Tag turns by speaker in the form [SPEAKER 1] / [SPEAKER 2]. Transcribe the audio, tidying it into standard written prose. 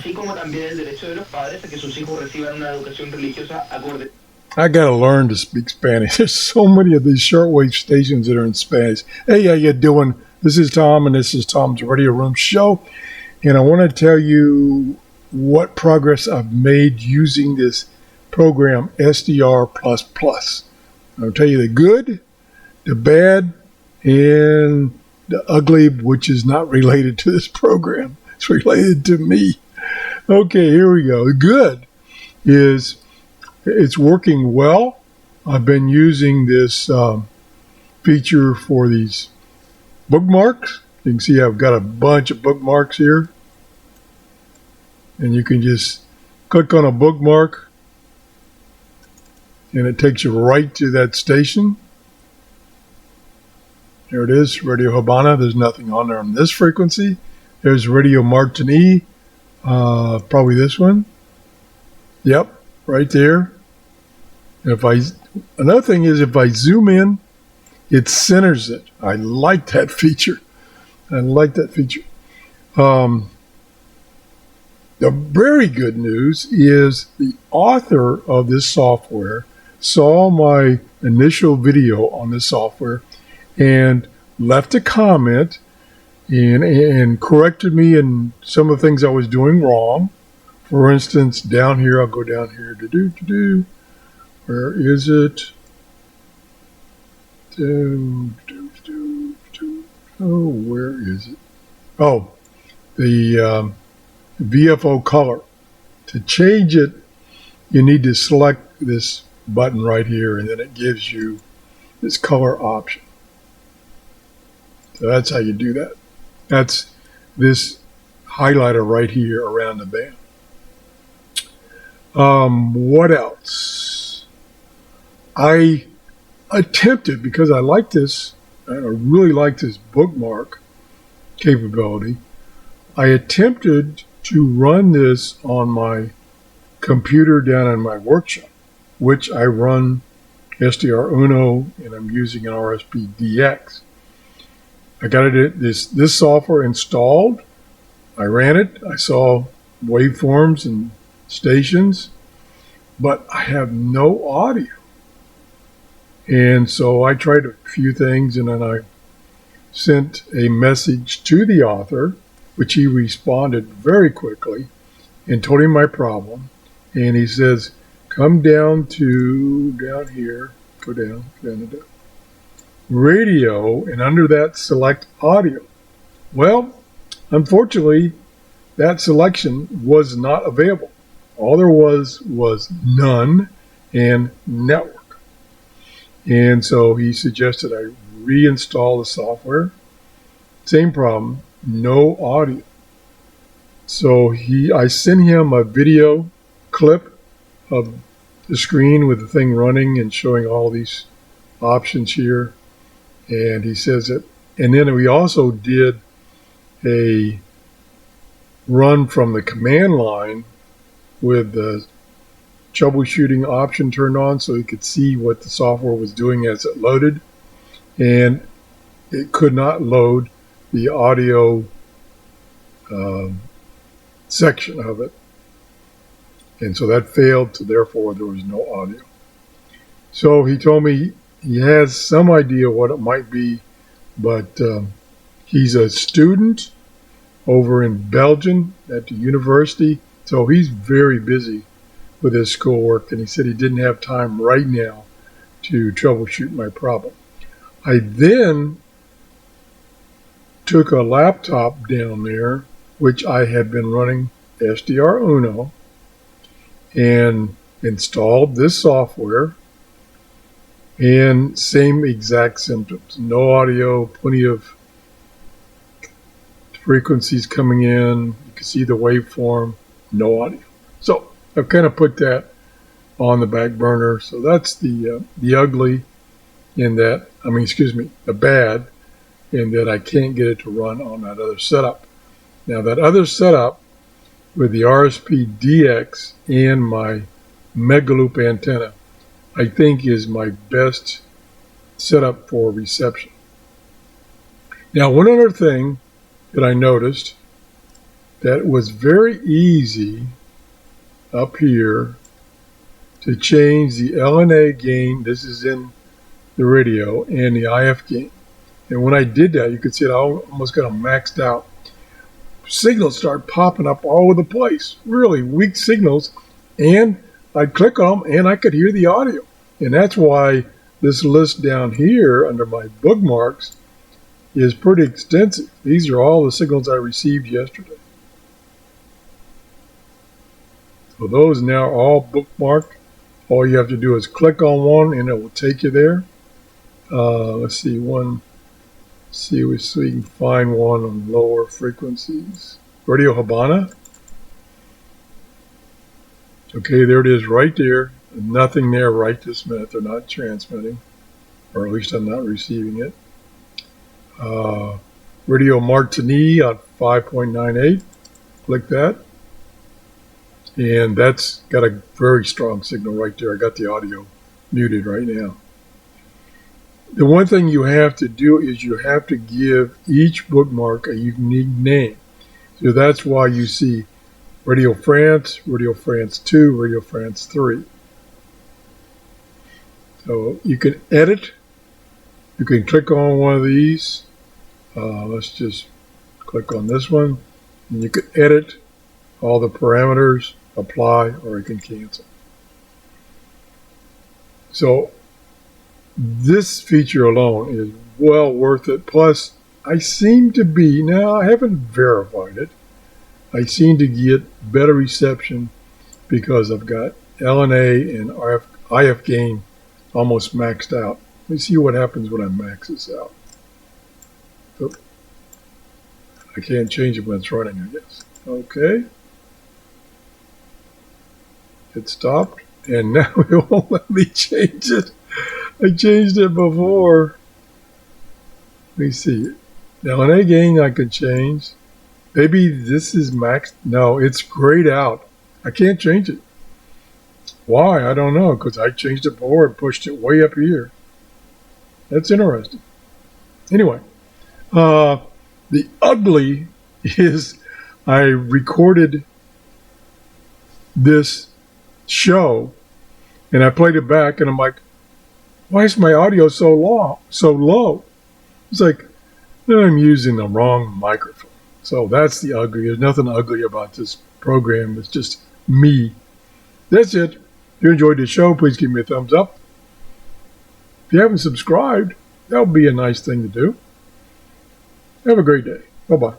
[SPEAKER 1] así como también el derecho de los padres a que sus hijos reciban una educación religiosa acorde.
[SPEAKER 2] I gotta learn to speak Spanish. There's so many of these shortwave stations that are in Spanish. Hey, how you doing? This is Tom, and this is Tom's Radio Room Show. And I want to tell you what progress I've made using this program, SDR++. I'll tell you the good, the bad, and the ugly, which is not related to this program. It's related to me. Okay, here we go. The good is it's working well. I've been using this feature for these bookmarks. You can see I've got a bunch of bookmarks here. And you can just click on a bookmark and it takes you right to that station. There it is, Radio Habana. There's nothing on there on this frequency. There's Radio Martini, probably this one. Yep, right there. And another thing is if I zoom in, it centers it. I like that feature. The very good news is the author of this software saw my initial video on this software and left a comment and corrected me in some of the things I was doing wrong. For instance, down here, I'll go down here. Where is it? Oh, where is it? Oh, the VFO color. To change it, you need to select this button right here, and then it gives you this color option. So that's how you do that. That's this highlighter right here around the band. What else? I attempted, because I like this, I really like this bookmark capability, I attempted to run this on my computer down in my workshop, which I run SDR Uno, and I'm using an RSP DX. I got this software installed. I ran it. I saw waveforms and stations, but I have no audio. And so I tried a few things, and then I sent a message to the author, which he responded very quickly and told him my problem. And he says, come down here, go down to radio, and under that select audio. Well, unfortunately, that selection was not available. All there was none and network. And so he suggested I reinstall the software. Same problem, no audio. So I sent him a video clip of the screen with the thing running and showing all these options here. And he says that, and then we also did a run from the command line with the troubleshooting option turned on so he could see what the software was doing as it loaded. And it could not load the audio section of it. And so that failed, so therefore there was no audio. So he told me he has some idea what it might be, but he's a student over in Belgium at the university, so he's very busy with his schoolwork, and he said he didn't have time right now to troubleshoot my problem. I then took a laptop down there, which I had been running SDR Uno, and installed this software, and same exact symptoms. No audio, plenty of frequencies coming in. You can see the waveform, no audio. So I've kind of put that on the back burner. So that's the ugly in that, the bad in that I can't get it to run on that other setup. Now that other setup with the RSP DX and my Megaloop antenna, I think is my best setup for reception. Now, one other thing that I noticed that it was very easy up here to change the LNA gain. This is in the radio, and the IF gain. And when I did that, you could see it almost got them maxed out. Signals start popping up all over the place, really weak signals, and I'd click on them and I could hear the audio. And that's why this list down here under my bookmarks is pretty extensive. These are all the signals I received yesterday. So those now are all bookmarked. All you have to do is click on one and it will take you there. Let's see one. See if we can find one on lower frequencies. Radio Habana. Okay, there it is right there. Nothing there right this minute. They're not transmitting, or at least I'm not receiving it. Radio Martini on 5.98. Click that. And that's got a very strong signal right there. I got the audio muted right now. The one thing you have to do is you have to give each bookmark a unique name. So that's why you see Radio France 2, Radio France 3. So you can edit. You can click on one of these. Let's just click on this one. And you can edit all the parameters, apply, or you can cancel. So this feature alone is well worth it. Plus, I seem to be, now I haven't verified it, I seem to get better reception because I've got LNA and IF gain almost maxed out. Let me see what happens when I max this out. Oh, I can't change it when it's running, I guess. Okay. It stopped, and now it won't let me change it. I changed it before. Let me see. Now an A gain I could change. Maybe this is maxed. No, it's grayed out. I can't change it. Why? I don't know, because I changed it before and pushed it way up here. That's interesting. Anyway, the ugly is I recorded this show and I played it back and I'm like, why is my audio so low? It's like, I'm using the wrong microphone. So that's the ugly. There's nothing ugly about this program. It's just me. That's it. If you enjoyed the show, please give me a thumbs up. If you haven't subscribed, that would be a nice thing to do. Have a great day. Bye-bye.